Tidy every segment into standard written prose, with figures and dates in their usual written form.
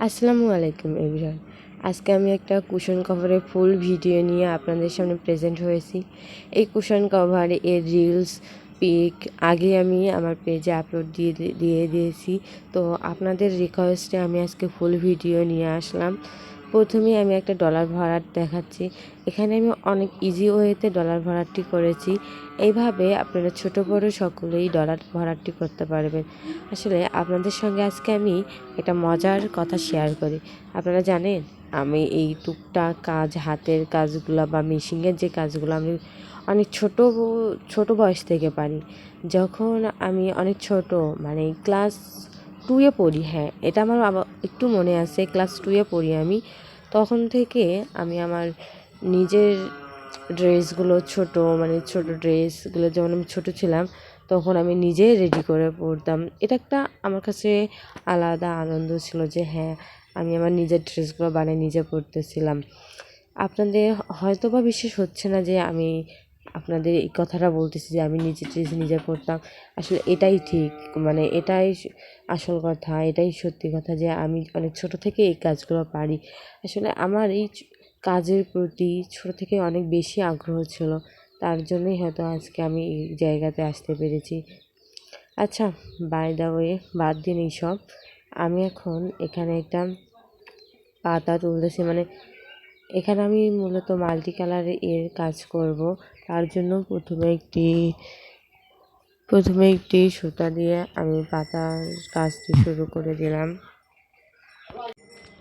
আসসালামু আলাইকুম এভরিওয়ান। আজকে আমি একটা কুশন কভারের ফুল ভিডিও নিয়ে আপনাদের সামনে প্রেজেন্ট হয়েছি। এই কুশন কভার এর রিলস পিক আগে আমি আমার পেজে আপলোড দিয়ে দিয়েছি। তো আপনাদের রিকোয়েস্টে আমি আজকে ফুল ভিডিও নিয়ে আসলাম। প্রথমে আমি একটা ডলার ভরাট দেখাচ্ছি। এখানে আমি অনেক ইজি ওয়েতে ডলার ভরাটটি করেছি। এইভাবে আপনারা ছোট বড় সকলেই ডলার ভরাটটি করতে পারবেন। আসলে আপনাদের সঙ্গে আজকে আমি একটা মজার কথা শেয়ার করি। আপনারা জানেন আমি এই টুকটাক কাজ, হাতের কাজগুলো বা মেশিনের যে কাজগুলো আমি অনেক ছোট বয়স থেকে পারি। যখন আমি অনেক ছোট মানে ক্লাস 2-এ পড়ি, হ্যাঁ এটা আমার আবার একটু মনে আছে, ক্লাস 2-এ পড়ি আমি। তখন থেকে আমি আমার নিজের ড্রেসগুলো ছোট ড্রেসগুলো যখন আমি ছোট ছিলাম তখন আমি নিজে রেডি করে পরতাম। এটা একটা আমার কাছে আলাদা আনন্দ ছিল যে হ্যাঁ আমি আমার নিজের ড্রেসগুলো বানিয়ে নিজে পরতেছিলাম। আপনাদের হয়তো বা বিশ্বাস হচ্ছে না যে আমি আপনাদের এই কথাটা বলতেছি যে আমি নিজের ড্রেস নিজে পরতাম। আসলে এটাই ঠিক, মানে এটাই আসল কথা, এটাই সত্যি কথা যে আমি অনেক ছোট থেকে এই কাজগুলো পারি। আসলে আমার এই কাজের প্রতি ছোট থেকে অনেক বেশি আগ্রহ ছিল, তার জন্যই হয়তো আজকে আমি এই জায়গাতে আসতে পেরেছি। আচ্ছা, বাই দ্য ওয়ে বাদ দিন এইসব। আমি এখন এখানে একটা পাতা তুলতেছি, মানে এখানে আমি মূলত মাল্টি কালার এর কাজ করব। তার জন্য প্রথমে একটি সুতা দিয়ে আমি পাতার কাজটি শুরু করে দিলাম।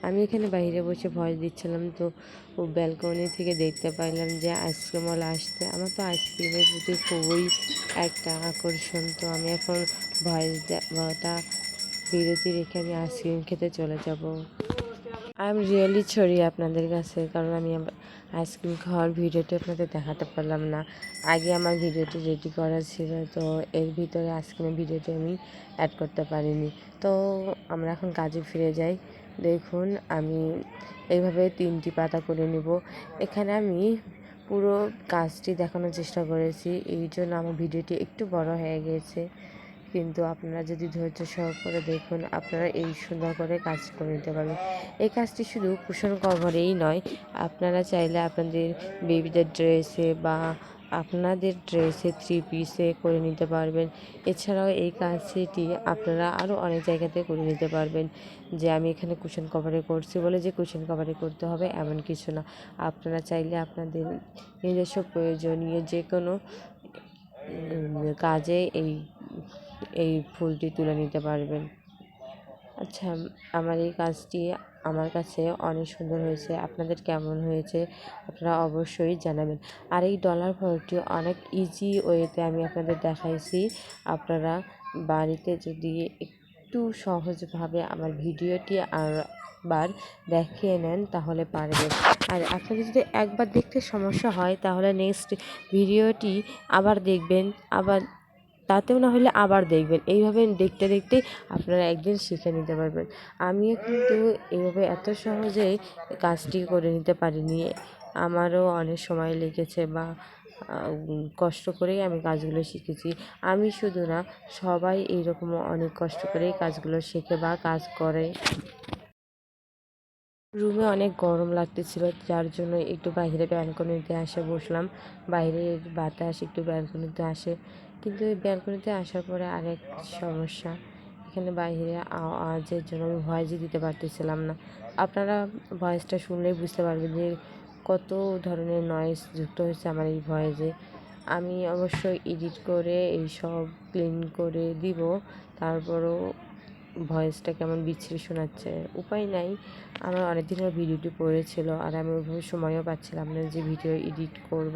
আমি এখানে বাইরে বসে ভয়েস দিচ্ছিলাম, তো ব্যালকনি থেকে দেখতে পাইলাম যে আইসক্রিমওয়ালা আসতে। আমার তো আইসক্রিমের প্রতি খুবই একটা আকর্ষণ, তো আমি এখন ভয়েস দেওয়াটা বিরতি রেখে আমি আইসক্রিম খেতে চলে যাব। আই এম রিয়েলি সরি আপনাদের কাছে, কারণ আমি আইসক্রিম খাওয়ার ভিডিওটি আপনাদের দেখাতে পারলাম না। আগে আমার ভিডিওটি রেডি করা ছিল, তো এর ভিতরে আইসক্রিমের ভিডিওটি আমি অ্যাড করতে পারিনি। তো আমরা এখন কাজে ফিরে যাই। দেখুন আমি এইভাবে 3টি পাতা করে নিব। এখানে আমি পুরো কাজটি দেখানোর চেষ্টা করেছি, এই জন্য আমার ভিডিওটি একটু বড় হয়ে গিয়েছে। কিন্তু আপনারা যদি ধৈর্য সহকারে দেখুন, আপনারা এই সুন্দর করে কাজ করে নিতে পারবেন। এই কাজটি শুধু কুশন কভারেই নয়, আপনারা চাইলে আপনাদের বেবিদের ড্রেসে বা আপনাদের ড্রেসে 3 পিসে করে নিতে পারবেন। এছাড়াও এই কাজটি আপনারা আরও অনেক জায়গাতে করে নিতে পারবেন। যে আমি এখানে কুশন কভারে করছি বলে যে কুশন কভারে করতে হবে এমন কিছু না। আপনারা চাইলে আপনাদের নিজস্ব প্রয়োজনীয় যে কোনো কাজে এই ফুলটি তুলে নিতে পারবেন। আচ্ছা, আমার এই কাজটি আমার কাছে অনেক সুন্দর হয়েছে। আপনাদের কেমন হয়েছে আপনারা অবশ্যই জানাবেন। আর এই ডলার ভরাটটি অনেক ইজি ওয়েতে আমি আপনাদের দেখাইছি। আপনারা বাড়িতে যদি একটু সহজভাবে আমার ভিডিওটি আবার দেখিয়ে নেন তাহলে পারবেন। আর আপনাদের যদি একবার দেখতে সমস্যা হয় তাহলে নেক্সট ভিডিওটি আবার দেখবেন, আবার তাতেও না হলে আবার দেখবেন। এইভাবে দেখতে দেখতে আপনারা একদিন শিখে নিতে পারবেন। আমিও কিন্তু এইভাবে এত সহজেই কাজটি করে নিতে পারিনি। আমারও অনেক সময় লেগেছে বা কষ্ট করেই আমি কাজগুলো শিখেছি। আমি শুধু না, সবাই এইরকম অনেক কষ্ট করেই কাজগুলো শেখে বা কাজ করে। রুমে অনেক গরম লাগতেছিল, যার জন্য একটু বাইরে ব্যালকনিতে এসে বসলাম। বাইরের বাতাস একটু ব্যালকনিতে আসে, কিন্তু এই ব্যালকনিতে আসার পরে আরেক সমস্যা, এখানে বাইরে আওয়াজের জন্য আমি ভয়েসই দিতে পারতেছিলাম না। আপনারা ভয়েসটা শুনলেই বুঝতে পারবেন যে কত ধরনের নয়েজ যুক্ত হয়েছে আমার এই ভয়েসে। আমি অবশ্যই এডিট করে এইসব ক্লিন করে দিব, তারপরও ভয়েসটা কেমন বিচ্ছিরি শোনাচ্ছে। উপায় নাই, আমার অনেক দিনের ভিডিওটি পড়েছিল আর আমি ওইভাবে সময়ও পাচ্ছিলাম না যে ভিডিও এডিট করব।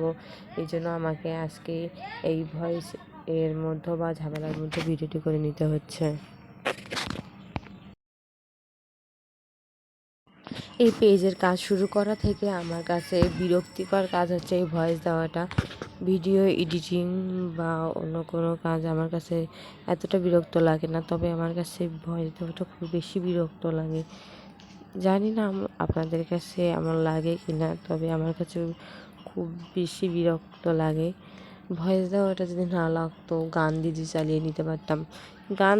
এই জন্য আমাকে আজকে এই ভয়েস এর মধ্যে বা ঝামেলার মধ্যে ভিডিওটি করে নিতে হচ্ছে। এই পেজের কাজ শুরু করা থেকে আমার কাছে বিরক্তিকর কাজ হচ্ছে এই ভয়েস দেওয়াটা। ভিডিও এডিটিং বা অন্য কোনো কাজ আমার কাছে এতটা বিরক্ত লাগে না, তবে আমার কাছে ভয়েস দেওয়াটা খুব বেশি বিরক্ত লাগে। জানি না আপনাদের কাছে এমন লাগে কি না, তবে আমার কাছে খুব বেশি বিরক্ত লাগে। ভয়েস দেওয়াটা যদি না লাগতো গান দিয়ে চালিয়ে নিতে পারতাম। গান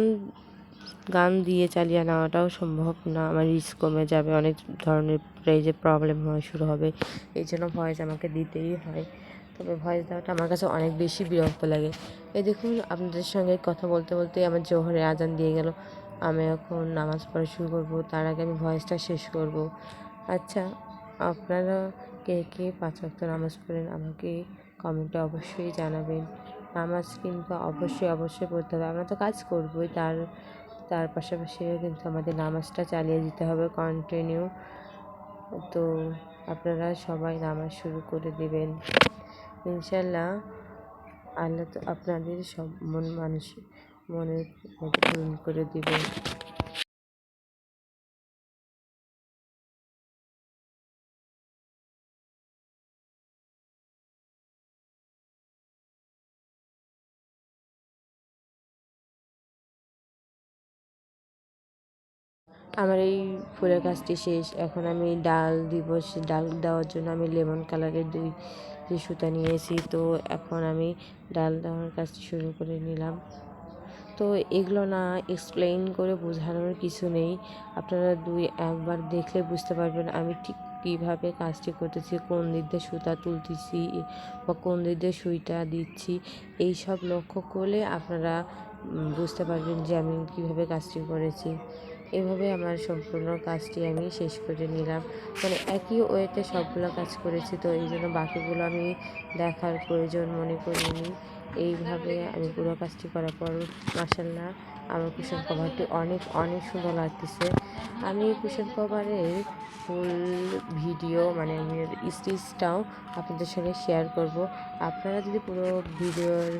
গান দিয়ে চালিয়ে নেওয়াটাও সম্ভব না, আমার রিস্ক কমে যাবে, অনেক ধরনের প্রাইজে প্রবলেম হওয়া শুরু হবে, এই জন্য ভয়েস আমাকে দিতেই হয়। তবে ভয়েস দেওয়াটা আমার কাছে অনেক বেশি বিরক্ত লাগে। এই দেখুন আপনাদের সঙ্গে কথা বলতে বলতে আমার জোহরের আজান দিয়ে গেল। আমি এখন নামাজ পড়া শুরু করব, তার আগে আমি ভয়েসটা শেষ করব। আচ্ছা, আপনারা কে কে 5 ওয়াক্ত নামাজ পড়েন আমাকে কমেন্টে অবশ্যই জানাবেন। নামাজ কিন্তু অবশ্যই পড়তে হবে। আমরা তো কাজ করবই, তার পাশাপাশিও কিন্তু আমাদের নামাজটা চালিয়ে যেতে হবে কন্টিনিউ। তো আপনারা সবাই নামাজ শুরু করে দেবেন ইনশাল্লাহ। আল্লাহ তো আপনাদের সব মনের মধ্যে পূরণ করে দিবেন। আমার এই ফুলের কাজটি শেষ। এখন আমি ডাল দিব, সে ডাল দেওয়ার জন্য আমি লেমন কালারের দুই সুতা নিয়েছি। তো এখন আমি ডাল দেওয়ার কাজটি শুরু করে নিলাম। তো এগুলো না এক্সপ্লেইন করে বোঝানোর কিছু নেই, আপনারা একবার দেখলে বুঝতে পারবেন আমি ঠিক কীভাবে কাজটি করতেছি, কোন দিক দিয়ে সুতা তুলতেছি বা কোন দিক দিয়ে সুইটা দিচ্ছি। এই সব লক্ষ্য করলে আপনারা বুঝতে পারবেন যে আমি কীভাবে কাজটি করেছি। এভাবে আমার সম্পূর্ণ কাজটি আমি শেষ করে নিলাম। মানে একই ওয়েতে সবগুলো কাজ করেছি, তো এই জন্য বাকিগুলো আমি দেখার প্রয়োজন মনে করিনি। এইভাবে আমি পুরো কাজটি করার পর মাশাআল্লাহ আমার কুশন কভারটি অনেক সুন্দর লাগতেছে। আমি কুশন কভারের ফুল ভিডিও মানে আমি স্টিচটাও আপনাদের সঙ্গে শেয়ার করব। আপনারা যদি পুরো ভিডিওর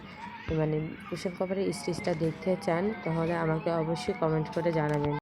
মানে কুশন কভারের স্টিচটা দেখতে চান তাহলে আমাকে অবশ্যই কমেন্ট করে জানাবেন।